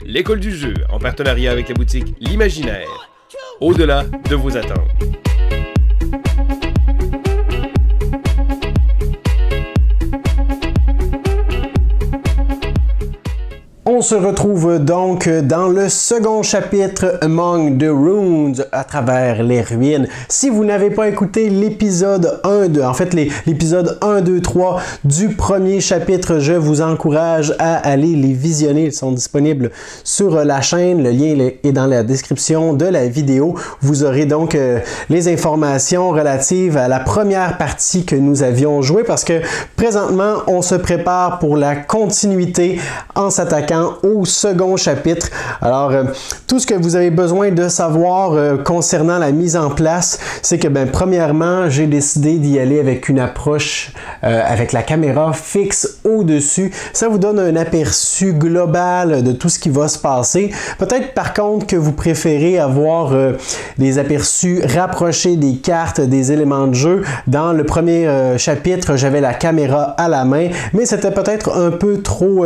l'école du jeu, en partenariat avec la boutique L'Imaginaire. Au-delà de vos attentes. On se retrouve donc dans le second chapitre Among the Runes, à travers les ruines. Si vous n'avez pas écouté l'épisode 1, l'épisode 1, 2, 3 du premier chapitre, je vous encourage à aller les visionner. Ils sont disponibles sur la chaîne. Le lien est dans la description de la vidéo. Vous aurez donc les informations relatives à la première partie que nous avions jouée, parce que présentement, on se prépare pour la continuité en s'attaquant au second chapitre. Alors, tout ce que vous avez besoin de savoir concernant la mise en place, c'est que, premièrement, j'ai décidé d'y aller avec une approche avec la caméra fixe au-dessus. Ça vous donne un aperçu global de tout ce qui va se passer. Peut-être, par contre, que vous préférez avoir des aperçus rapprochés des cartes, des éléments de jeu. Dans le premier chapitre, j'avais la caméra à la main, mais c'était peut-être un peu trop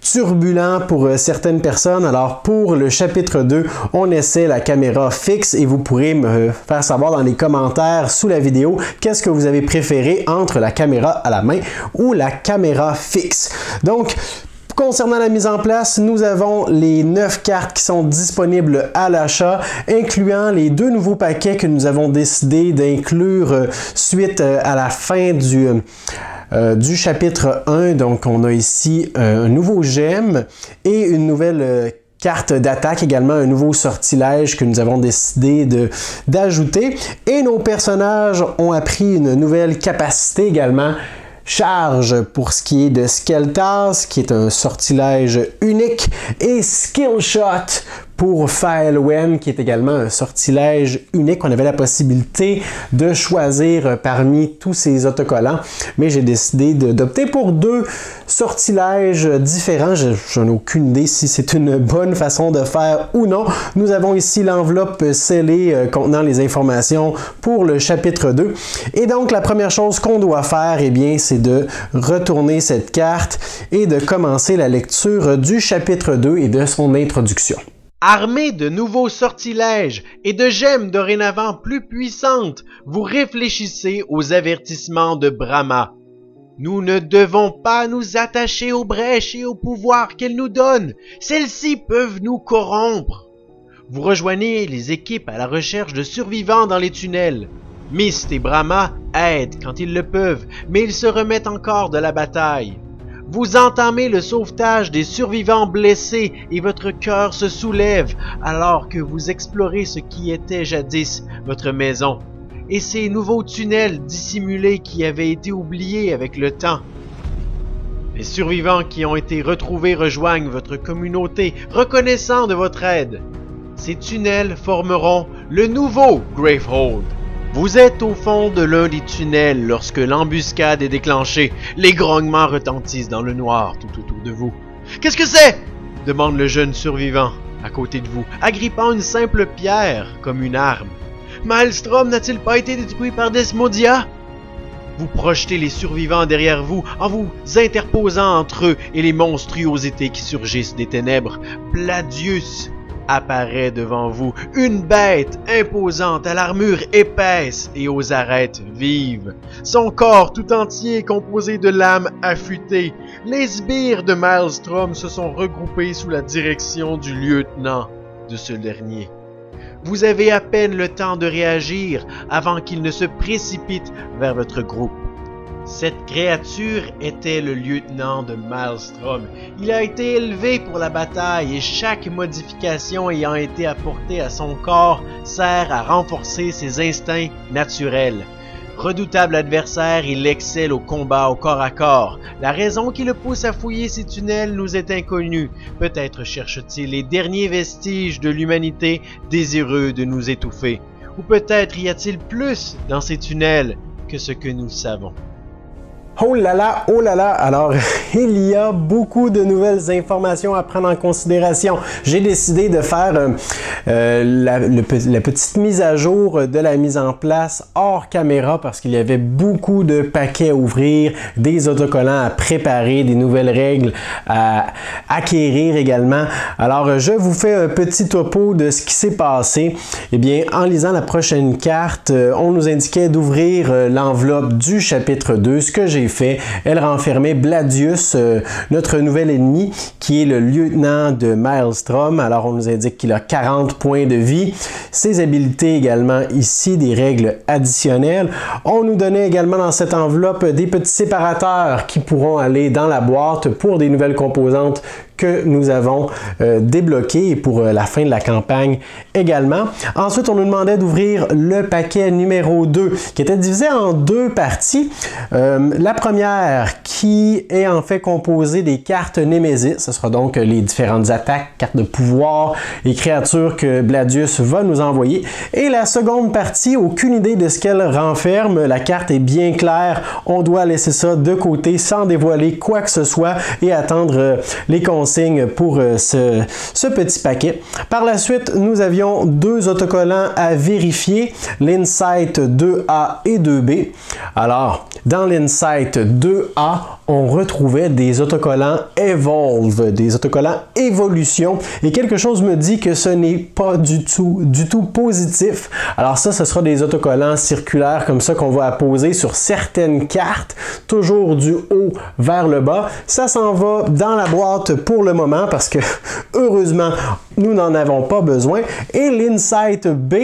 turbulent pour certaines personnes. Alors pour le chapitre 2, on essaie la caméra fixe et vous pourrez me faire savoir dans les commentaires sous la vidéo qu'est-ce que vous avez préféré entre la caméra à la main ou la caméra fixe. Donc, concernant la mise en place, nous avons les 9 cartes qui sont disponibles à l'achat, incluant les 2 nouveaux paquets que nous avons décidé d'inclure suite à la fin du chapitre 1. Donc, on a ici un nouveau gemme et une nouvelle carte d'attaque, également un nouveau sortilège que nous avons décidé d'ajouter. Et nos personnages ont appris une nouvelle capacité également. Charge pour ce qui est de Skeltas, qui est un sortilège unique, et Skill Shot pour Faelwen, qui est également un sortilège unique. On avait la possibilité de choisir parmi tous ces autocollants, mais j'ai décidé d'opter pour 2 sortilèges différents. Je n'ai aucune idée si c'est une bonne façon de faire ou non. Nous avons ici l'enveloppe scellée contenant les informations pour le chapitre 2. Et donc, la première chose qu'on doit faire, eh bien, c'est de retourner cette carte et de commencer la lecture du chapitre 2 et de son introduction. Armé de nouveaux sortilèges et de gemmes dorénavant plus puissantes, vous réfléchissez aux avertissements de Brahma. Nous ne devons pas nous attacher aux brèches et au pouvoir qu'elle nous donne. Celles-ci peuvent nous corrompre. Vous rejoignez les équipes à la recherche de survivants dans les tunnels. Myst et Brahma aident quand ils le peuvent, mais ils se remettent encore de la bataille. Vous entamez le sauvetage des survivants blessés et votre cœur se soulève alors que vous explorez ce qui était jadis votre maison et ces nouveaux tunnels dissimulés qui avaient été oubliés avec le temps. Les survivants qui ont été retrouvés rejoignent votre communauté, reconnaissant de votre aide. Ces tunnels formeront le nouveau Gravehold. Vous êtes au fond de l'un des tunnels lorsque l'embuscade est déclenchée. Les grognements retentissent dans le noir tout autour de vous. « Qu'est-ce que c'est ?» demande le jeune survivant à côté de vous, agrippant une simple pierre comme une arme. « Maelstrom n'a-t-il pas été détruit par Desmodia ?» Vous projetez les survivants derrière vous en vous interposant entre eux et les monstruosités qui surgissent des ténèbres. Pladius apparaît devant vous, une bête imposante à l'armure épaisse et aux arêtes vives. Son corps tout entier est composé de lames affûtées. Les sbires de Maelstrom se sont regroupés sous la direction du lieutenant de ce dernier. Vous avez à peine le temps de réagir avant qu'il ne se précipite vers votre groupe. Cette créature était le lieutenant de Maelstrom. Il a été élevé pour la bataille et chaque modification ayant été apportée à son corps sert à renforcer ses instincts naturels. Redoutable adversaire, il excelle au combat au corps à corps. La raison qui le pousse à fouiller ces tunnels nous est inconnue. Peut-être cherche-t-il les derniers vestiges de l'humanité désireux de nous étouffer. Ou peut-être y a-t-il plus dans ces tunnels que ce que nous savons. Oh là là, oh là là! Alors, il y a beaucoup de nouvelles informations à prendre en considération. J'ai décidé de faire la petite mise à jour de la mise en place hors caméra parce qu'il y avait beaucoup de paquets à ouvrir, des autocollants à préparer, des nouvelles règles à acquérir également. Alors, je vous fais un petit topo de ce qui s'est passé. Eh bien, en lisant la prochaine carte, on nous indiquait d'ouvrir l'enveloppe du chapitre 2, ce que j'ai fait. Elle renfermait Bladius, notre nouvel ennemi, qui est le lieutenant de Maelstrom. Alors, on nous indique qu'il a 40 points de vie. Ses habilités également ici, des règles additionnelles. On nous donnait également dans cette enveloppe des petits séparateurs qui pourront aller dans la boîte pour des nouvelles composantes que nous avons débloqué pour la fin de la campagne également. Ensuite, on nous demandait d'ouvrir le paquet numéro 2 qui était divisé en deux parties. La première qui est en fait composée des cartes Némésis. Ce sera donc les différentes attaques, cartes de pouvoir et créatures que Bladius va nous envoyer. Et la seconde partie, aucune idée de ce qu'elle renferme. La carte est bien claire. On doit laisser ça de côté sans dévoiler quoi que ce soit et attendre les consignes pour ce petit paquet. Par la suite, nous avions deux autocollants à vérifier, l'Insight 2A et 2B. Alors, dans l'Insight 2A, on retrouvait des autocollants Evolve, des autocollants Évolution, et quelque chose me dit que ce n'est pas du tout positif. Alors ça, ce sera des autocollants circulaires comme ça qu'on va apposer sur certaines cartes, toujours du haut vers le bas. Ça s'en va dans la boîte pour le moment parce que, heureusement, nous n'en avons pas besoin. Et l'Insight B,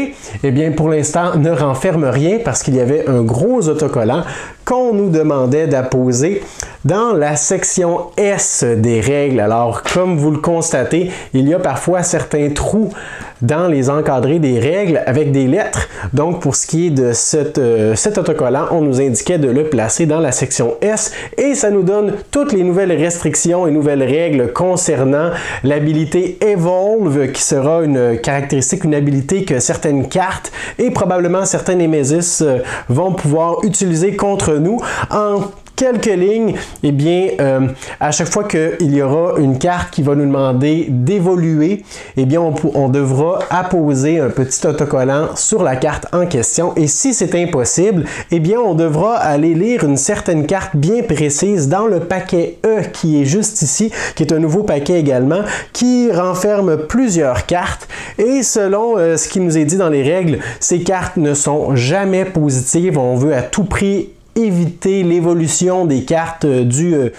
eh bien, pour l'instant, ne renferme rien parce qu'il y avait un gros autocollant qu'on nous demandait d'apposer dans la section S des règles. Alors, comme vous le constatez, il y a parfois certains trous dans les encadrés des règles avec des lettres. Donc, pour ce qui est de cet autocollant, on nous indiquait de le placer dans la section S et ça nous donne toutes les nouvelles restrictions et nouvelles règles concernant l'habilité Evolve, qui sera une caractéristique, une habilité que certaines cartes et probablement certains Némésis vont pouvoir utiliser contre nous. En quelques lignes, eh bien, à chaque fois qu'il y aura une carte qui va nous demander d'évoluer, eh bien, on devra apposer un petit autocollant sur la carte en question. Et si c'est impossible, eh bien, on devra aller lire une certaine carte bien précise dans le paquet E qui est juste ici, qui est un nouveau paquet également, qui renferme plusieurs cartes. Et selon ce qui nous est dit dans les règles, ces cartes ne sont jamais positives. On veut à tout prix éviter l'évolution des cartes du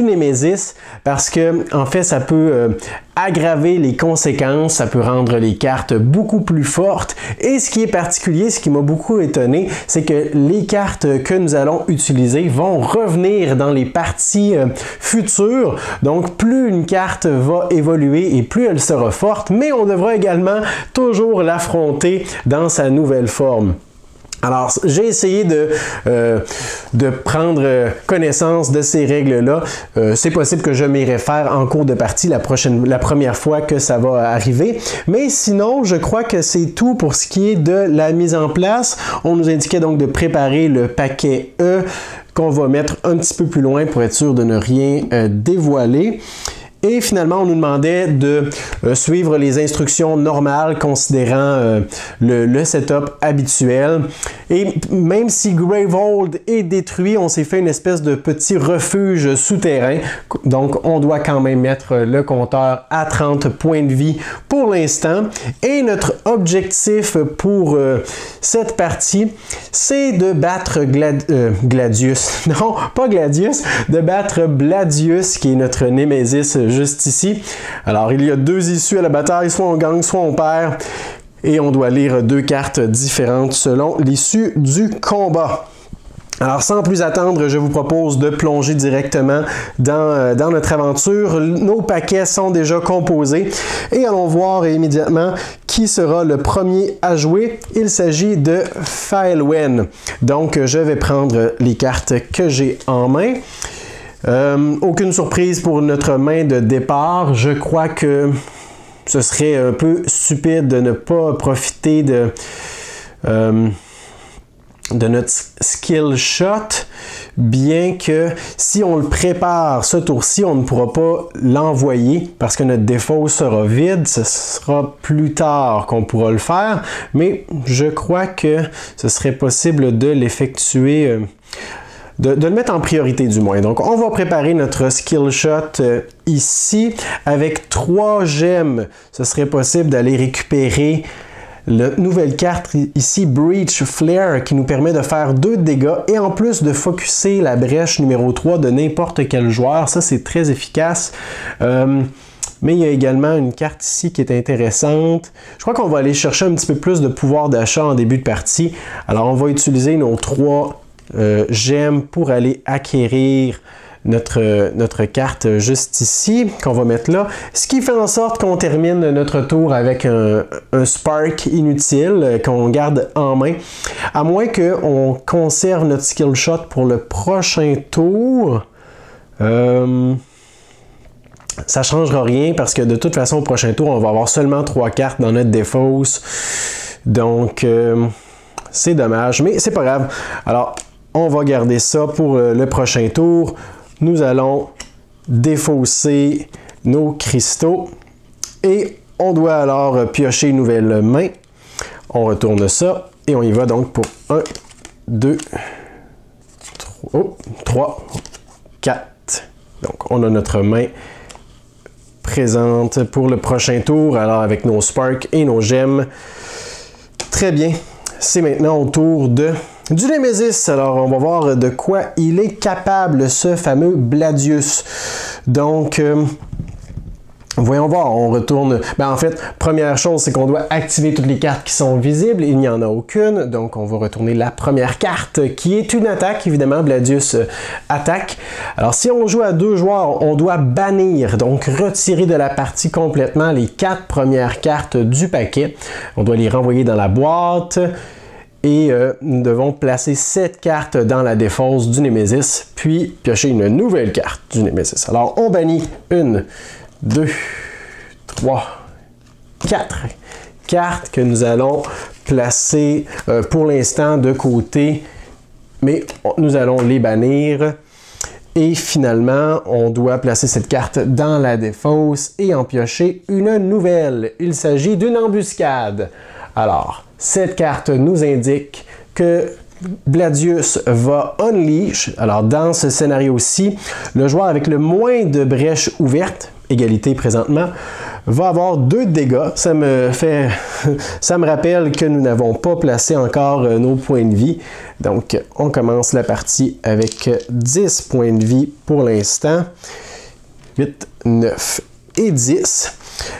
Némésis parce que en fait ça peut aggraver les conséquences, ça peut rendre les cartes beaucoup plus fortes. Et ce qui est particulier, ce qui m'a beaucoup étonné, c'est que les cartes que nous allons utiliser vont revenir dans les parties futures. Donc plus une carte va évoluer et plus elle sera forte, mais on devra également toujours l'affronter dans sa nouvelle forme. Alors, j'ai essayé de prendre connaissance de ces règles-là. C'est possible que je m'y réfère en cours de partie la première fois que ça va arriver. Mais sinon, je crois que c'est tout pour ce qui est de la mise en place. On nous indiquait donc de préparer le paquet E qu'on va mettre un petit peu plus loin pour être sûr de ne rien dévoiler. Et finalement, on nous demandait de suivre les instructions normales considérant le setup habituel. Et même si Gravehold est détruit, on s'est fait une espèce de petit refuge souterrain. Donc, on doit quand même mettre le compteur à 30 points de vie pour l'instant. Et notre objectif pour cette partie, c'est de battre Gladius. Non, pas Gladius, de battre Bladius, qui est notre Némésis juste ici. Alors, il y a deux issues à la bataille, soit on gagne, soit on perd. Et on doit lire deux cartes différentes selon l'issue du combat. Alors, sans plus attendre, je vous propose de plonger directement dans notre aventure. Nos paquets sont déjà composés et allons voir immédiatement qui sera le premier à jouer. Il s'agit de Faelwen. Donc, je vais prendre les cartes que j'ai en main. Aucune surprise pour notre main de départ. Je crois que ce serait un peu stupide de ne pas profiter notre skill shot, bien que si on le prépare ce tour-ci, on ne pourra pas l'envoyer parce que notre défausse sera vide. Ce sera plus tard qu'on pourra le faire, mais je crois que ce serait possible de l'effectuer, de le mettre en priorité du moins. Donc on va préparer notre skill shot ici. Avec 3 gemmes, ce serait possible d'aller récupérer la nouvelle carte ici, Breach Flare, qui nous permet de faire 2 dégâts et en plus de focusser la brèche numéro 3 de n'importe quel joueur. Ça, c'est très efficace. Mais il y a également une carte ici qui est intéressante. Je crois qu'on va aller chercher un petit peu plus de pouvoir d'achat en début de partie. Alors, on va utiliser nos 3 gemmes pour aller acquérir notre carte juste ici, qu'on va mettre là. Ce qui fait en sorte qu'on termine notre tour avec un spark inutile qu'on garde en main. À moins qu'on conserve notre skill shot pour le prochain tour. Ça ne changera rien parce que de toute façon, au prochain tour, on va avoir seulement 3 cartes dans notre défausse. Donc, c'est dommage, mais c'est pas grave. Alors, on va garder ça pour le prochain tour. Nous allons défausser nos cristaux et on doit alors piocher une nouvelle main. On retourne ça et on y va donc pour 1, 2, 3, 4. Donc on a notre main présente pour le prochain tour, alors avec nos sparks et nos gemmes. Très bien, c'est maintenant au tour du Nemesis. Alors, on va voir de quoi il est capable, ce fameux Bladius. Donc, voyons voir, on retourne. En fait, première chose, c'est qu'on doit activer toutes les cartes qui sont visibles. Il n'y en a aucune. Donc, on va retourner la première carte, qui est une attaque. Évidemment, Bladius attaque. Alors, si on joue à 2 joueurs, on doit bannir, donc retirer de la partie complètement les 4 premières cartes du paquet. On doit les renvoyer dans la boîte. Et nous devons placer 7 cartes dans la défausse du Nemesis, puis piocher une nouvelle carte du Nemesis. Alors, on bannit 1, 2, 3, 4 cartes que nous allons placer pour l'instant de côté, mais nous allons les bannir. Et finalement, on doit placer cette carte dans la défausse et en piocher une nouvelle. Il s'agit d'une embuscade. Alors, cette carte nous indique que Bladius va unleash. Alors, dans ce scénario-ci, le joueur avec le moins de brèches ouvertes, égalité présentement, va avoir 2 dégâts. Ça me rappelle que nous n'avons pas placé encore nos points de vie. Donc, on commence la partie avec 10 points de vie pour l'instant. 8, 9 et 10.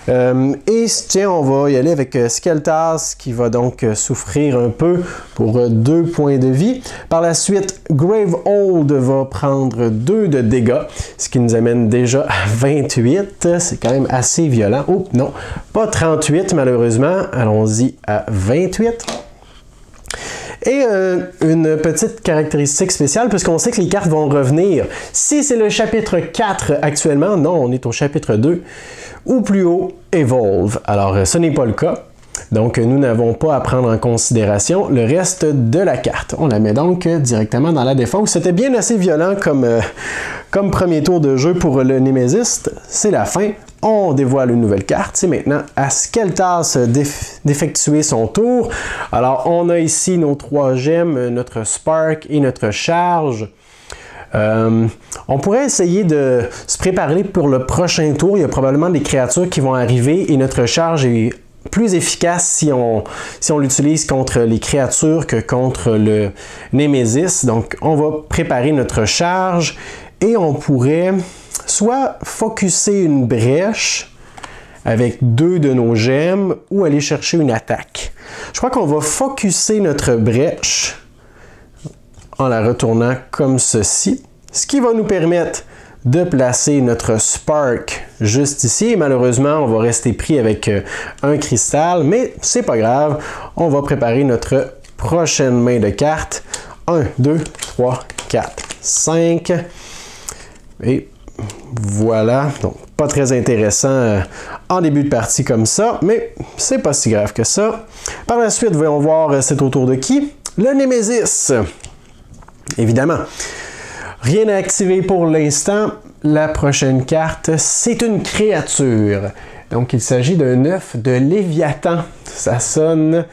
Et tiens, on va y aller avec Skeltas qui va donc souffrir un peu pour 2 points de vie. Par la suite, Gravehold va prendre 2 de dégâts, ce qui nous amène déjà à 28. C'est quand même assez violent. Oh non, pas 38 malheureusement. Allons-y à 28. Et une petite caractéristique spéciale, puisqu'on sait que les cartes vont revenir. Si c'est le chapitre 4 actuellement, non, on est au chapitre 2, ou plus haut, Evolve. Alors, ce n'est pas le cas. Donc, nous n'avons pas à prendre en considération le reste de la carte. On la met donc directement dans la défausse. C'était bien assez violent comme premier tour de jeu pour le Nemesis. C'est la fin. On dévoile une nouvelle carte. C'est maintenant à Skeltas d'effectuer son tour. Alors, on a ici nos 3 gemmes, notre Spark et notre Charge. On pourrait essayer de se préparer pour le prochain tour. Il y a probablement des créatures qui vont arriver et notre Charge est plus efficace si on l'utilise contre les créatures que contre le Nemesis. Donc, on va préparer notre Charge et on pourrait soit focusser une brèche avec 2 de nos gemmes ou aller chercher une attaque. Je crois qu'on va focusser notre brèche en la retournant comme ceci, ce qui va nous permettre de placer notre Spark juste ici. Et malheureusement, on va rester pris avec un cristal, mais c'est pas grave. On va préparer notre prochaine main de cartes. 1, 2, 3, 4, 5. Et voilà. Donc, pas très intéressant en début de partie comme ça, mais c'est pas si grave que ça. Par la suite, voyons voir c'est au tour de qui? Le Némésis. Évidemment. Rien à activer pour l'instant. La prochaine carte, c'est une créature. Donc, il s'agit d'un œuf de Léviathan. Ça sonne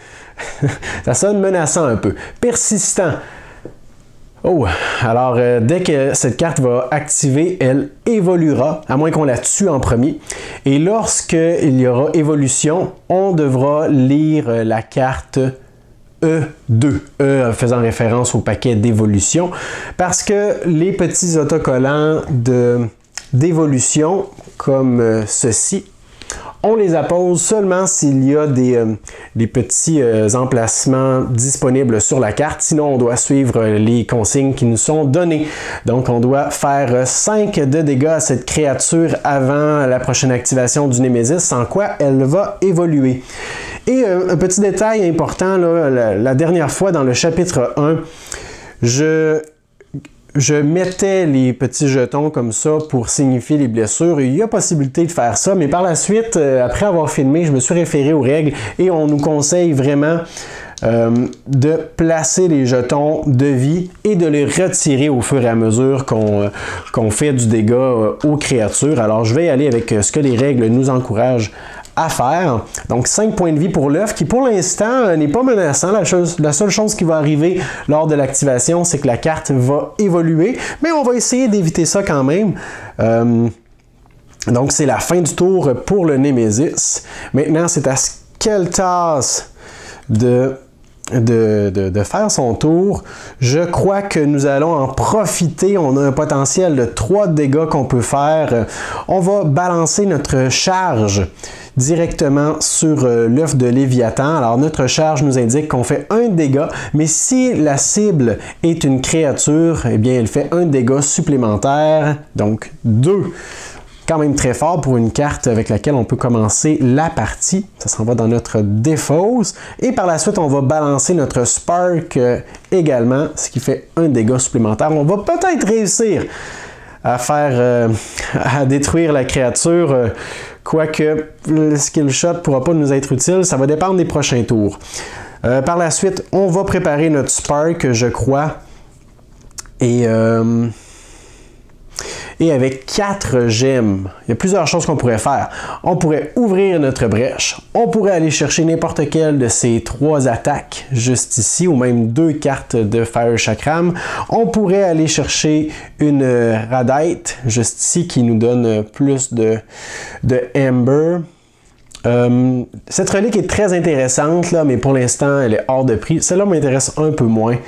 menaçant un peu. Persistant. Oh, alors dès que cette carte va activer, elle évoluera, à moins qu'on la tue en premier. Et lorsqu'il y aura évolution, on devra lire la carte E2, E faisant référence au paquet d'évolution, parce que les petits autocollants d'évolution, comme ceci, on les appose seulement s'il y a des petits emplacements disponibles sur la carte. Sinon, on doit suivre les consignes qui nous sont données. Donc, on doit faire 5 de dégâts à cette créature avant la prochaine activation du Némésis, sans quoi elle va évoluer. Et un petit détail important, là, la dernière fois dans le chapitre 1, je mettais les petits jetons comme ça pour signifier les blessures. Il y a possibilité de faire ça, mais par la suite, après avoir filmé, je me suis référé aux règles et on nous conseille vraiment de placer les jetons de vie et de les retirer au fur et à mesure qu'on fait du dégât aux créatures. Alors, je vais y aller avec ce que les règles nous encouragent à faire. Donc 5 points de vie pour l'œuf qui pour l'instant n'est pas menaçant. La seule chose qui va arriver lors de l'activation, c'est que la carte va évoluer, mais on va essayer d'éviter ça quand même. Donc c'est la fin du tour pour le Némésis. Maintenant c'est à Skeltas de faire son tour. Je crois que nous allons en profiter. On a un potentiel de 3 dégâts qu'on peut faire. On va balancer notre charge directement sur l'œuf de Léviathan. Alors notre charge nous indique qu'on fait 1 dégât, mais si la cible est une créature, eh bien elle fait 1 dégât supplémentaire, donc 2. Quand même très fort pour une carte avec laquelle on peut commencer la partie. Ça s'en va dans notre défausse. Et par la suite, on va balancer notre Spark également, ce qui fait 1 dégât supplémentaire. On va peut-être réussir à détruire la créature, quoique le skill shot ne pourra pas nous être utile. Ça va dépendre des prochains tours. Par la suite, on va préparer notre Spark, je crois. Et avec 4 gemmes, il y a plusieurs choses qu'on pourrait faire. On pourrait ouvrir notre brèche. On pourrait aller chercher n'importe quelle de ces 3 attaques juste ici, ou même 2 cartes de Fire Chakram. On pourrait aller chercher une Radite juste ici qui nous donne plus de Ember. Cette relique est très intéressante, là, mais pour l'instant, elle est hors de prix. Celle-là m'intéresse un peu moins.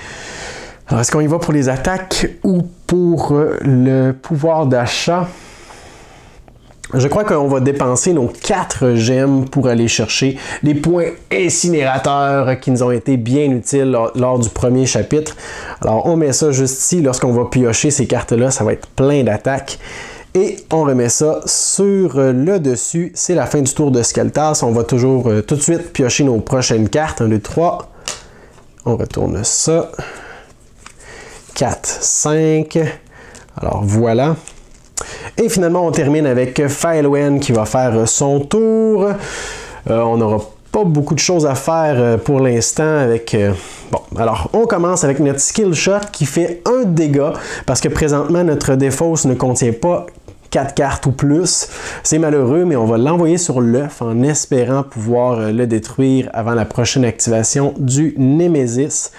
Alors, est-ce qu'on y va pour les attaques ou pour le pouvoir d'achat? Je crois qu'on va dépenser nos 4 gemmes pour aller chercher les points incinérateurs qui nous ont été bien utiles lors du premier chapitre. Alors, on met ça juste ici. Lorsqu'on va piocher ces cartes-là, ça va être plein d'attaques. Et on remet ça sur le dessus. C'est la fin du tour de Skeltas. On va toujours tout de suite piocher nos prochaines cartes. 1, 2, 3. On retourne ça. 4, 5. Alors voilà. Et finalement, on termine avec Faelwen qui va faire son tour. On n'aura pas beaucoup de choses à faire pour l'instant avec... Bon, alors on commence avec notre skill shot qui fait 1 dégât parce que présentement notre défausse ne contient pas 4 cartes ou plus. C'est malheureux, mais on va l'envoyer sur l'œuf en espérant pouvoir le détruire avant la prochaine activation du Némésis.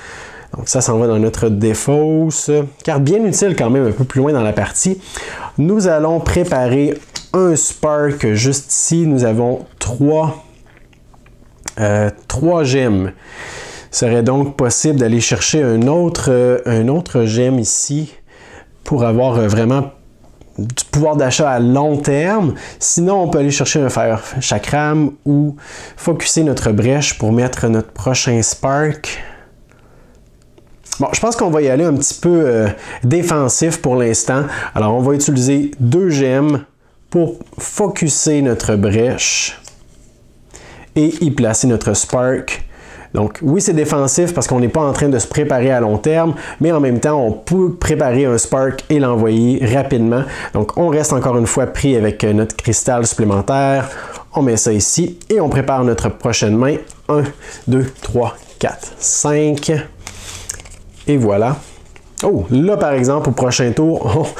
Donc ça s'en va dans notre défausse. Carte bien utile quand même un peu plus loin dans la partie. Nous allons préparer un Spark juste ici. Nous avons 3 gemmes. Il serait donc possible d'aller chercher un autre gemme ici pour avoir vraiment du pouvoir d'achat à long terme. Sinon, on peut aller chercher un Fire Chakram ou focusser notre brèche pour mettre notre prochain Spark. Bon, je pense qu'on va y aller un petit peu défensif pour l'instant. Alors, on va utiliser 2 gemmes pour focusser notre brèche et y placer notre Spark. Donc, oui, c'est défensif parce qu'on n'est pas en train de se préparer à long terme, mais en même temps, on peut préparer un Spark et l'envoyer rapidement. Donc, on reste encore une fois pris avec notre cristal supplémentaire. On met ça ici et on prépare notre prochaine main. 1, 2, 3, 4, 5... Et voilà. Oh, là par exemple, au prochain tour,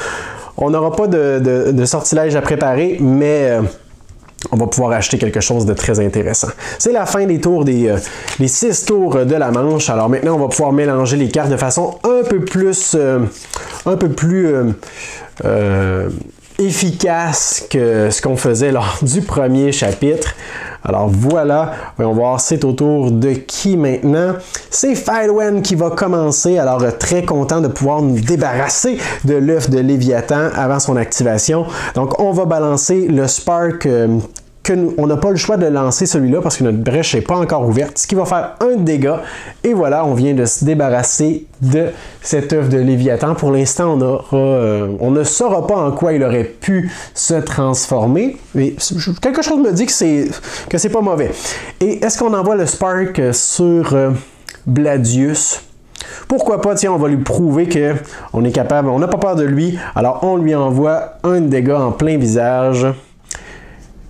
on n'aura pas de sortilège à préparer, mais on va pouvoir acheter quelque chose de très intéressant. C'est la fin des tours, les 6 tours de la manche. Alors maintenant, on va pouvoir mélanger les cartes de façon un peu plus efficace que ce qu'on faisait lors du premier chapitre. Alors voilà, on va voir, c'est au tour de qui maintenant? C'est Faelwen qui va commencer. Alors très content de pouvoir nous débarrasser de l'œuf de Léviathan avant son activation. Donc on va balancer le Spark. On n'a pas le choix de lancer celui-là parce que notre brèche n'est pas encore ouverte, ce qui va faire un dégât. Et voilà, on vient de se débarrasser de cet œuf de Léviathan. Pour l'instant, on ne saura pas en quoi il aurait pu se transformer. Mais quelque chose me dit que c'est pas mauvais. Et est-ce qu'on envoie le Spark sur Bladius? Pourquoi pas, tiens, on va lui prouver qu'on est capable, on n'a pas peur de lui. Alors on lui envoie un dégât en plein visage.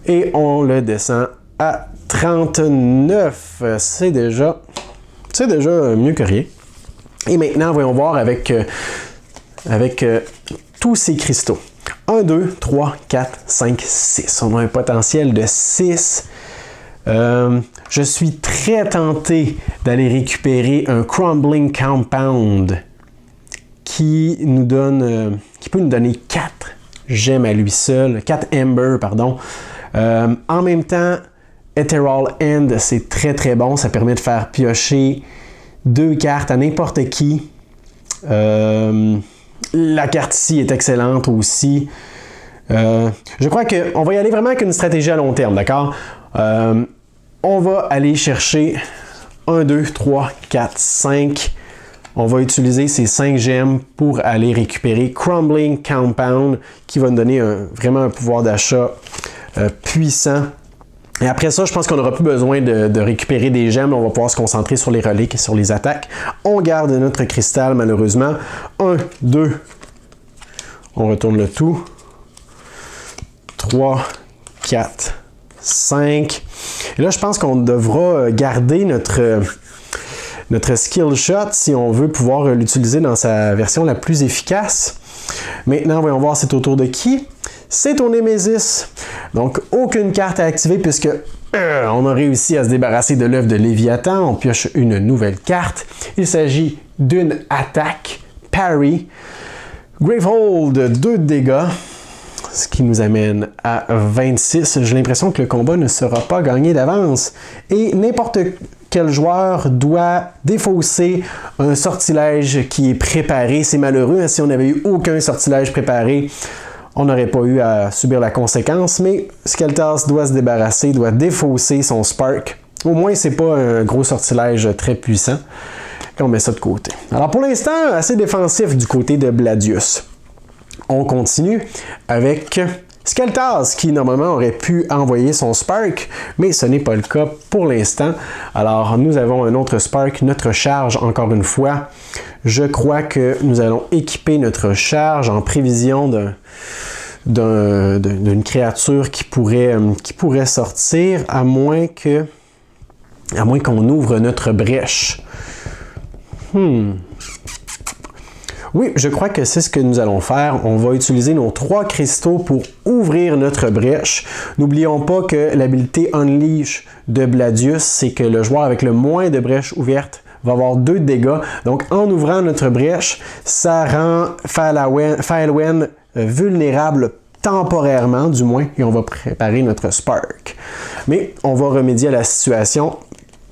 Et on le descend à 39. C'est déjà mieux que rien. Et maintenant, voyons voir avec tous ces cristaux. 1, 2, 3, 4, 5, 6. On a un potentiel de 6. Je suis très tenté d'aller récupérer un Crumbling Compound qui peut nous donner 4 gemmes à lui seul. 4 Ember, pardon. En même temps, Ethereal End, c'est très très bon. Ça permet de faire piocher 2 cartes à n'importe qui. La carte ici est excellente aussi. Je crois qu'on va y aller vraiment avec une stratégie à long terme, d'accord? On va aller chercher 1, 2, 3, 4, 5. On va utiliser ces 5 gemmes pour aller récupérer Crumbling Compound qui va nous donner vraiment un pouvoir d'achat puissant. Et après ça, je pense qu'on n'aura plus besoin de récupérer des gemmes. On va pouvoir se concentrer sur les reliques et sur les attaques. On garde notre cristal, malheureusement. 1, 2. On retourne le tout. 3, 4, 5. Et là, je pense qu'on devra garder notre skill shot si on veut pouvoir l'utiliser dans sa version la plus efficace. Maintenant, voyons voir, c'est au tour de qui? C'est au Némésis. Donc, aucune carte à activer puisque on a réussi à se débarrasser de l'œuf de Léviathan. On pioche une nouvelle carte. Il s'agit d'une attaque. Parry. Gravehold, 2 dégâts. Ce qui nous amène à 26. J'ai l'impression que le combat ne sera pas gagné d'avance. Et n'importe quel joueur doit défausser un sortilège qui est préparé. C'est malheureux, hein, si on n'avait eu aucun sortilège préparé, on n'aurait pas eu à subir la conséquence, mais Skeltas doit se débarrasser, doit défausser son Spark. Au moins, c'est pas un gros sortilège très puissant. Et on met ça de côté. Alors pour l'instant, assez défensif du côté de Bladius. On continue avec Skeltas, qui normalement aurait pu envoyer son Spark, mais ce n'est pas le cas pour l'instant. Alors nous avons un autre Spark, notre charge encore une fois. Je crois que nous allons équiper notre charge en prévision d'une créature qui pourrait sortir, à moins qu'on ouvre notre brèche. Oui, je crois que c'est ce que nous allons faire. On va utiliser nos 3 cristaux pour ouvrir notre brèche. N'oublions pas que l'habilité Unleash de Bladius, c'est que le joueur avec le moins de brèches ouvertes va avoir 2 dégâts. Donc, en ouvrant notre brèche, ça rend Faelwen vulnérable temporairement, du moins, et on va préparer notre Spark. Mais on va remédier à la situation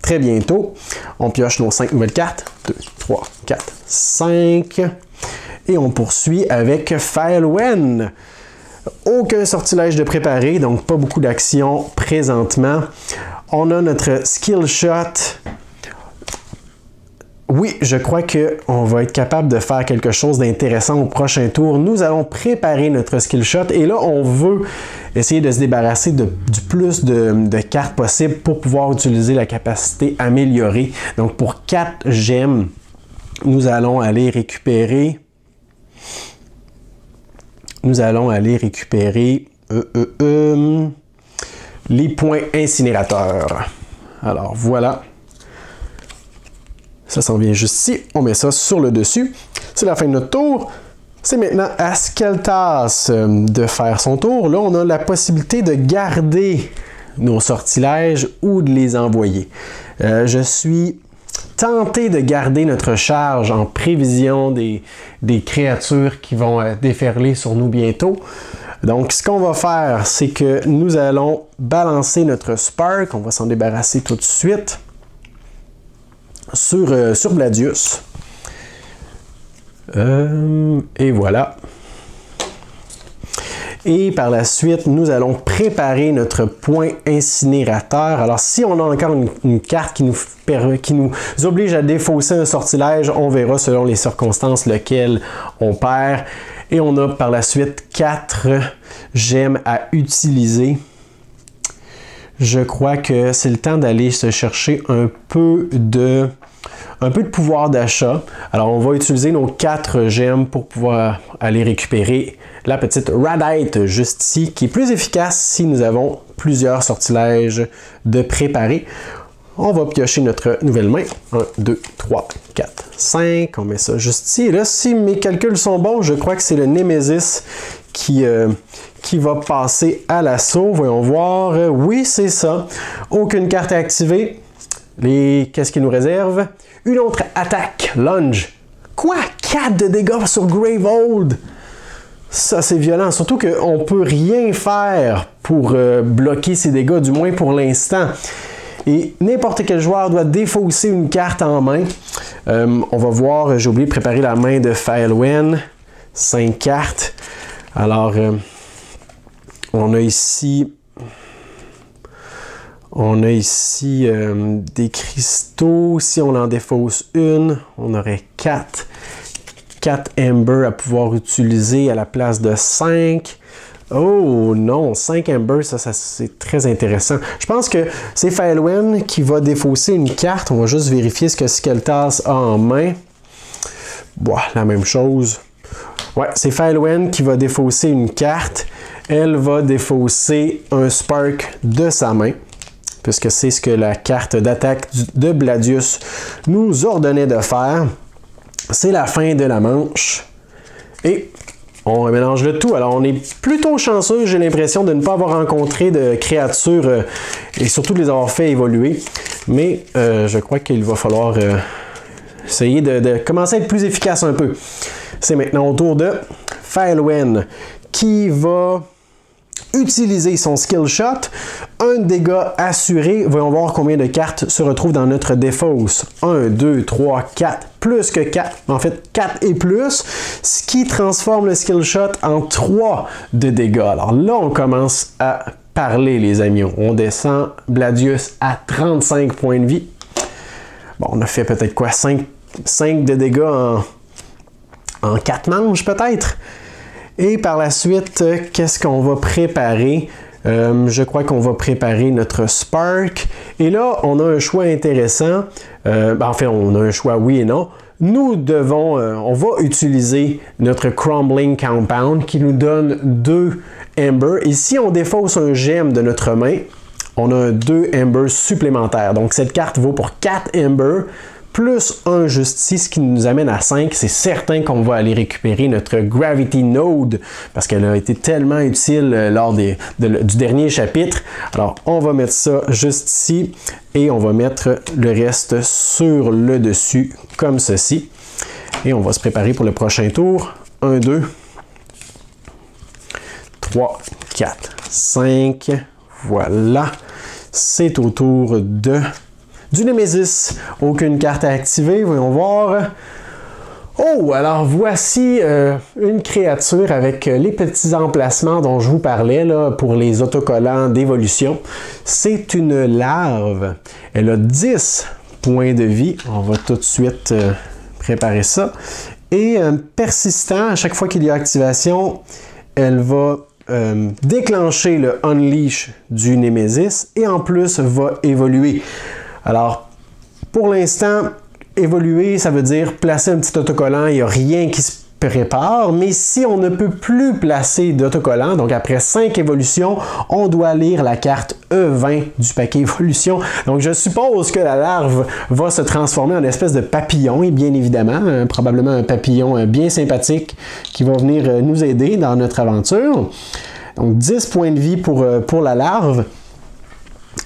très bientôt. On pioche nos 5 nouvelles cartes. 2, 3, 4, 5. Et on poursuit avec Faelwen. Aucun sortilège de préparé, donc pas beaucoup d'actions présentement. On a notre skill shot. Oui, je crois qu'on va être capable de faire quelque chose d'intéressant au prochain tour. Nous allons préparer notre skill shot et là, on veut essayer de se débarrasser du plus de cartes possible pour pouvoir utiliser la capacité améliorée. Donc, pour 4 gemmes, nous allons aller récupérer... les points incinérateurs. Alors, voilà. Ça s'en vient juste ici. On met ça sur le dessus. C'est la fin de notre tour. C'est maintenant à Skeltas de faire son tour. Là, on a la possibilité de garder nos sortilèges ou de les envoyer. Je suis tenté de garder notre charge en prévision des créatures qui vont déferler sur nous bientôt. Donc, ce qu'on va faire, c'est que nous allons balancer notre Spark. On va s'en débarrasser tout de suite sur Bladius. Et voilà. Et par la suite, nous allons préparer notre point incinérateur. Alors, si on a encore une carte qui nous oblige à défausser un sortilège, on verra selon les circonstances lequel on perd. Et on a par la suite 4 gemmes à utiliser. Je crois que c'est le temps d'aller se chercher un peu de pouvoir d'achat. Alors, on va utiliser nos 4 gemmes pour pouvoir aller récupérer la petite Radite juste ici, qui est plus efficace si nous avons plusieurs sortilèges de préparer. On va piocher notre nouvelle main. 1, 2, 3, 4, 5. On met ça juste ici. Et là, si mes calculs sont bons, je crois que c'est le Nemesis qui va passer à l'assaut. Voyons voir. Oui, c'est ça. Aucune carte à activer. Qu'est-ce qu'il nous réserve? Une autre attaque. Lunge. Quoi? 4 de dégâts sur Gravehold? Ça, c'est violent. Surtout qu'on ne peut rien faire pour bloquer ces dégâts, du moins pour l'instant. Et n'importe quel joueur doit défausser une carte en main. On va voir, j'ai oublié de préparer la main de Faelwen. 5 cartes. Alors, on a ici des cristaux. Si on en défausse une, on aurait 4 Ember à pouvoir utiliser à la place de 5. Oh non, 5 Ember, ça c'est très intéressant. Je pense que c'est Faelwen qui va défausser une carte. On va juste vérifier ce que Skeltas a en main. Bon, la même chose. Ouais, c'est Faelwen qui va défausser une carte. Elle va défausser un Spark de sa main, puisque c'est ce que la carte d'attaque de Bladius nous ordonnait de faire. C'est la fin de la manche. Et on mélange le tout. Alors, on est plutôt chanceux, j'ai l'impression, de ne pas avoir rencontré de créatures et surtout de les avoir fait évoluer. Mais je crois qu'il va falloir essayer de commencer à être plus efficace un peu. C'est maintenant au tour de Faelwen qui va utiliser son skill shot. Un dégât assuré. Voyons voir combien de cartes se retrouvent dans notre défausse. 1, 2, 3, 4. Plus que 4. En fait, 4 et plus. Ce qui transforme le skill shot en 3 de dégâts. Alors là, on commence à parler, les amis. On descend Bladius à 35 points de vie. Bon, on a fait peut-être quoi? 5 de dégâts en 4 manches, peut-être? Et par la suite, qu'est-ce qu'on va préparer? Je crois qu'on va préparer notre Spark. Et là, on a un choix intéressant. Enfin, on a un choix oui et non. Nous devons, on va utiliser notre Crumbling Compound qui nous donne 2 Ember. Et si on défausse un gemme de notre main, on a 2 Ember supplémentaires. Donc, cette carte vaut pour 4 Ember. Plus 1 juste ici, ce qui nous amène à 5. C'est certain qu'on va aller récupérer notre Gravity Node parce qu'elle a été tellement utile lors du dernier chapitre. Alors, on va mettre ça juste ici et on va mettre le reste sur le dessus comme ceci. Et on va se préparer pour le prochain tour. 1, 2, 3, 4, 5. Voilà. C'est au tour du Nemesis. Aucune carte à activer, voyons voir. Oh, alors voici une créature avec les petits emplacements dont je vous parlais là, pour les autocollants d'évolution. C'est une larve. Elle a 10 points de vie. On va tout de suite préparer ça. Et persistant, à chaque fois qu'il y a activation, elle va déclencher le Unleash du Nemesis et en plus va évoluer. Alors, pour l'instant, évoluer, ça veut dire placer un petit autocollant. Il n'y a rien qui se prépare, mais si on ne peut plus placer d'autocollant, donc après 5 évolutions, on doit lire la carte E20 du paquet évolution. Donc je suppose que la larve va se transformer en une espèce de papillon, et bien évidemment, probablement un papillon bien sympathique qui va venir nous aider dans notre aventure. Donc 10 points de vie pour la larve.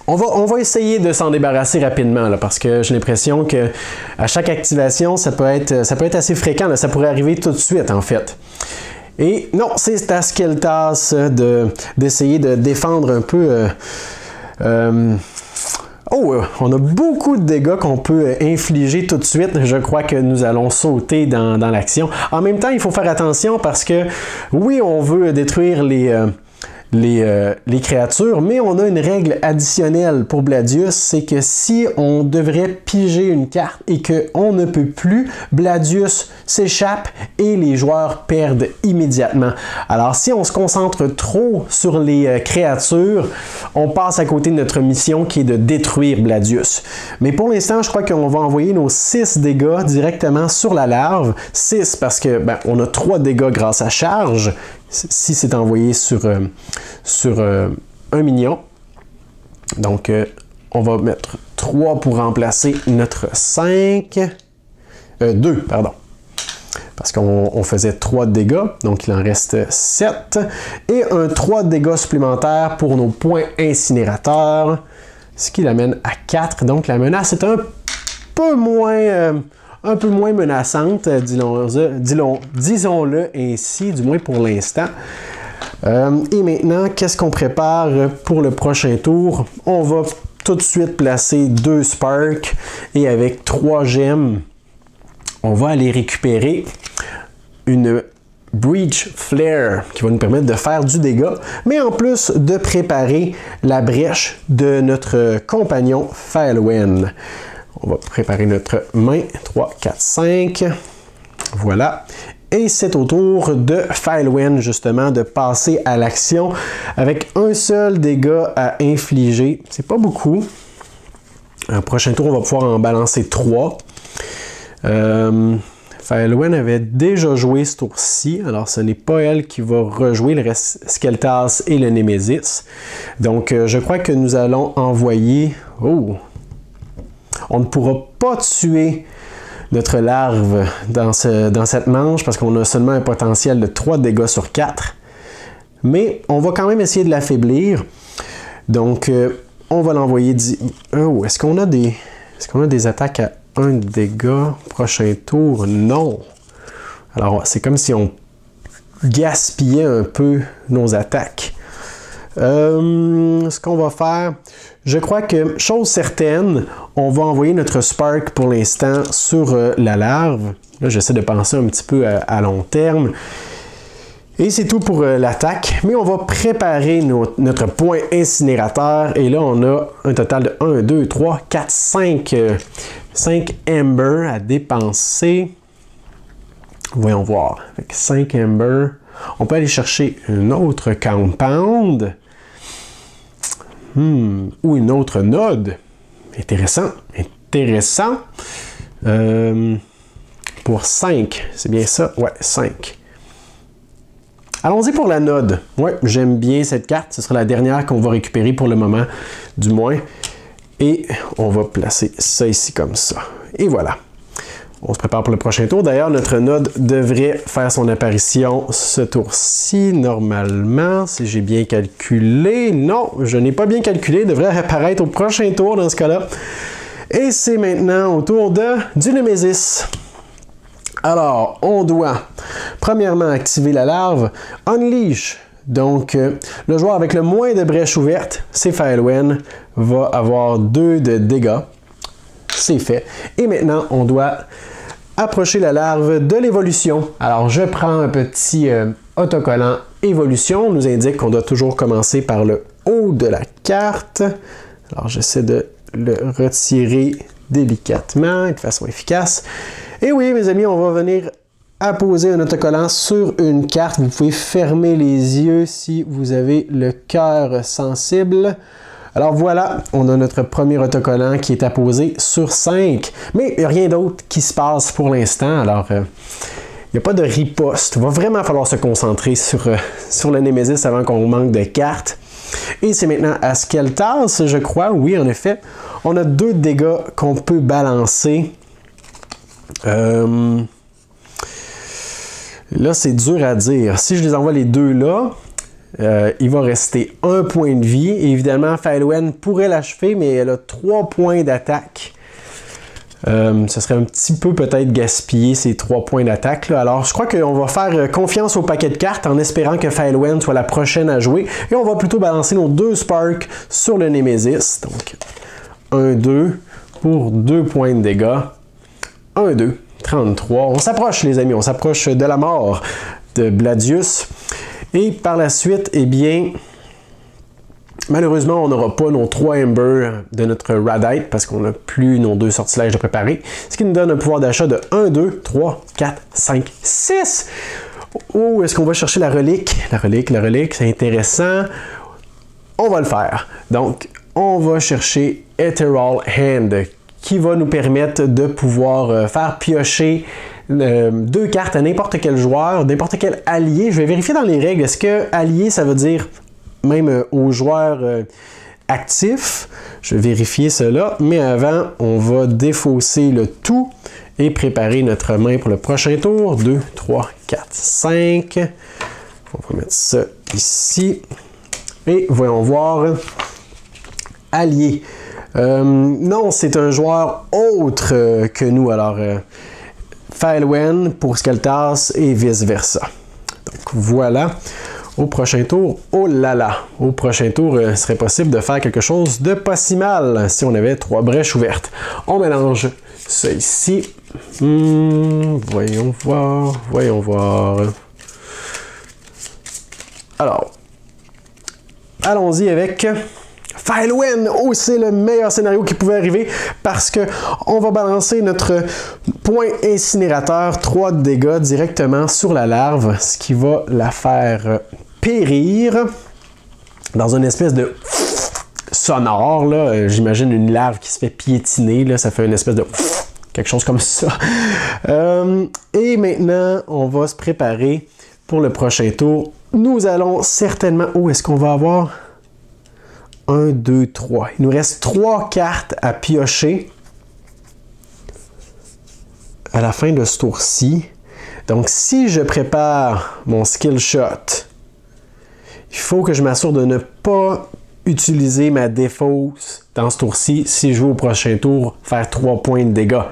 On va essayer de s'en débarrasser rapidement là, parce que j'ai l'impression que à chaque activation, ça peut être assez fréquent. Là, ça pourrait arriver tout de suite en fait. Et non, c'est à Skeltas d'essayer de défendre un peu. On a beaucoup de dégâts qu'on peut infliger tout de suite. Je crois que nous allons sauter dans l'action. En même temps, il faut faire attention parce que oui, on veut détruire les créatures, mais on a une règle additionnelle pour Bladius, c'est que si on devrait piger une carte et qu'on ne peut plus, Bladius s'échappe et les joueurs perdent immédiatement. Alors si on se concentre trop sur les créatures, on passe à côté de notre mission qui est de détruire Bladius. Mais pour l'instant, je crois qu'on va envoyer nos 6 dégâts directement sur la larve. 6 parce que on a 3 dégâts grâce à charge, si c'est envoyé sur un minion. Donc, on va mettre 3 pour remplacer notre 5. 2, pardon. Parce qu'on faisait 3 de dégâts, donc il en reste 7. Et un 3 de dégâts supplémentaires pour nos points incinérateurs, ce qui l'amène à 4. Donc, la menace est un peu moins menaçante, disons-le ainsi, du moins pour l'instant. Et maintenant, qu'est-ce qu'on prépare pour le prochain tour? On va tout de suite placer 2 Sparks et avec 3 gemmes, on va aller récupérer une Breach Flare qui va nous permettre de faire du dégât, mais en plus de préparer la brèche de notre compagnon Faelwen. On va préparer notre main. 3, 4, 5. Voilà. Et c'est au tour de Faelwen, justement, de passer à l'action avec un seul dégât à infliger. C'est pas beaucoup. Un prochain tour, on va pouvoir en balancer 3. Faelwen avait déjà joué ce tour-ci, alors ce n'est pas elle qui va rejouer, le reste Skeltas et le Némésis. Donc, je crois que nous allons envoyer... Oh! On ne pourra pas tuer notre larve dans cette manche parce qu'on a seulement un potentiel de 3 dégâts sur 4. Mais on va quand même essayer de l'affaiblir. Donc, on va l'envoyer... Oh, est-ce qu'on a des attaques à 1 dégât prochain tour? Non. Alors, c'est comme si on gaspillait un peu nos attaques. Ce qu'on va faire, je crois que, chose certaine, on va envoyer notre Spark pour l'instant sur la larve. Là, j'essaie de penser un petit peu à long terme. Et c'est tout pour l'attaque. Mais on va préparer notre point incinérateur. Et là, on a un total de 1, 2, 3, 4, 5 Ember à dépenser. Voyons voir. Avec 5 Ember, on peut aller chercher une autre Compound. Ou une autre node. Intéressant. Pour 5. C'est bien ça? Ouais, 5. Allons-y pour la node. Ouais, j'aime bien cette carte. Ce sera la dernière qu'on va récupérer pour le moment, du moins. Et on va placer ça ici comme ça. Et voilà. On se prépare pour le prochain tour. D'ailleurs, notre node devrait faire son apparition ce tour-ci, normalement, si j'ai bien calculé. Non, je n'ai pas bien calculé. Il devrait apparaître au prochain tour dans ce cas-là. Et c'est maintenant au tour du Némésis. Alors, on doit premièrement activer la larve Unleash. Donc, le joueur avec le moins de brèches ouvertes, c'est Faelwen, va avoir 2 de dégâts. C'est fait. Et maintenant, on doit approcher la larve de l'évolution. Alors, je prends un petit autocollant évolution. On nous indique qu'on doit toujours commencer par le haut de la carte. Alors, j'essaie de le retirer délicatement et de façon efficace. Et oui, mes amis, on va venir apposer un autocollant sur une carte. Vous pouvez fermer les yeux si vous avez le cœur sensible. Alors voilà, on a notre premier autocollant qui est apposé sur 5. Mais il n'y a rien d'autre qui se passe pour l'instant. Alors, il n'y a pas de riposte. Il va vraiment falloir se concentrer sur le Nemesis avant qu'on manque de cartes. Et c'est maintenant à Skeltas, je crois. Oui, en effet. On a 2 dégâts qu'on peut balancer. Là, c'est dur à dire. Si je les envoie les 2 là, il va rester 1 point de vie. Et évidemment, Faelwen pourrait l'achever, mais elle a 3 points d'attaque. Ce serait un petit peu peut-être gaspiller ces 3 points d'attaque. Alors, je crois qu'on va faire confiance au paquet de cartes en espérant que Faelwen soit la prochaine à jouer. Et on va plutôt balancer nos 2 Sparks sur le Nemesis. Donc, 1-2 pour 2 points de dégâts. 1-2, 33. On s'approche, les amis. On s'approche de la mort de Bladius. Et par la suite, eh bien... malheureusement, on n'aura pas nos 3 Ember de notre Radite parce qu'on n'a plus nos 2 sortilèges de préparer. Ce qui nous donne un pouvoir d'achat de 1, 2, 3, 4, 5, 6. Oh, est-ce qu'on va chercher la relique? La relique, c'est intéressant. On va le faire. Donc, on va chercher Ethereal Hand qui va nous permettre de pouvoir faire piocher 2 cartes à n'importe quel joueur, n'importe quel allié. Je vais vérifier dans les règles. Est-ce que allié, ça veut dire... même aux joueurs actifs. Je vais vérifier cela. Mais avant, on va défausser le tout et préparer notre main pour le prochain tour. 2, 3, 4, 5. On va mettre ça ici. Et voyons voir. Allié. Non, c'est un joueur autre que nous. Alors, Faelwen pour Skeltas et vice-versa. Donc, voilà. Au prochain tour, oh là là, au prochain tour, il serait possible de faire quelque chose de pas si mal si on avait 3 brèches ouvertes. On mélange ça ici. Voyons voir. Alors, allons-y avec Faelwen. Oh, c'est le meilleur scénario qui pouvait arriver parce que on va balancer notre point incinérateur, 3 de dégâts directement sur la larve, ce qui va la faire périr dans une espèce de sonore. Là, j'imagine une larve qui se fait piétiner. Là, ça fait une espèce de quelque chose comme ça. Et maintenant, on va se préparer pour le prochain tour. Nous allons certainement... où est-ce qu'on va avoir? 1, 2, 3. Il nous reste 3 cartes à piocher à la fin de ce tour-ci. Donc, si je prépare mon skill shot, il faut que je m'assure de ne pas utiliser ma défausse dans ce tour-ci si je veux au prochain tour faire 3 points de dégâts.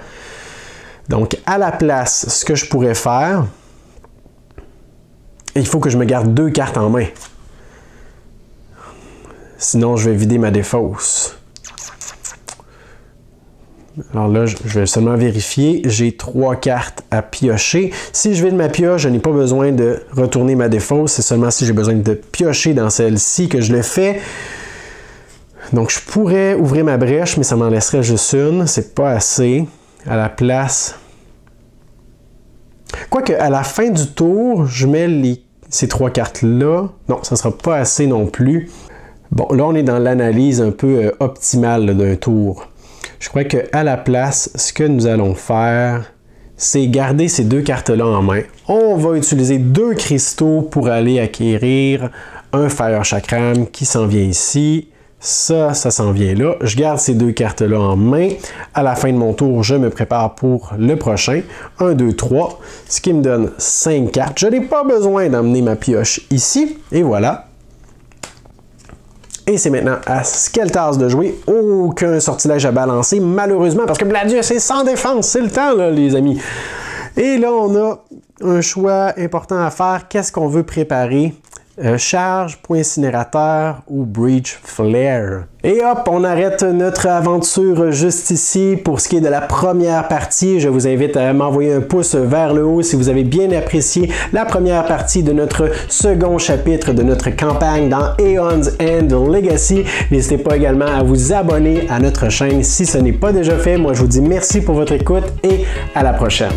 Donc, à la place, ce que je pourrais faire, il faut que je me garde 2 cartes en main. Sinon, je vais vider ma défausse. Alors là, je vais seulement vérifier. J'ai 3 cartes à piocher. Si je vide ma pioche, je n'ai pas besoin de retourner ma défausse. C'est seulement si j'ai besoin de piocher dans celle-ci que je le fais. Donc, je pourrais ouvrir ma brèche, mais ça m'en laisserait juste une. C'est pas assez. À la place... Quoique, à la fin du tour, je mets ces 3 cartes-là. Non, ça ne sera pas assez non plus. Bon, là, on est dans l'analyse un peu optimale d'un tour. Je crois qu'à la place, ce que nous allons faire, c'est garder ces 2 cartes-là en main. On va utiliser 2 cristaux pour aller acquérir un Fire Chakram qui s'en vient ici. Ça s'en vient là. Je garde ces 2 cartes-là en main. À la fin de mon tour, je me prépare pour le prochain. 1, 2, 3, ce qui me donne 5 cartes. Je n'ai pas besoin d'emmener ma pioche ici. Et voilà. Et c'est maintenant à Skeltas de jouer. Aucun sortilège à balancer, malheureusement, parce que Bladius est sans défense. C'est le temps, là, les amis. Et là, on a un choix important à faire. Qu'est-ce qu'on veut préparer? Charge, point incinérateur ou Breach Flare. Et hop, on arrête notre aventure juste ici pour ce qui est de la première partie. Je vous invite à m'envoyer un pouce vers le haut si vous avez bien apprécié la première partie de notre second chapitre de notre campagne dans Aeon's End Legacy. N'hésitez pas également à vous abonner à notre chaîne si ce n'est pas déjà fait. Moi, je vous dis merci pour votre écoute et à la prochaine.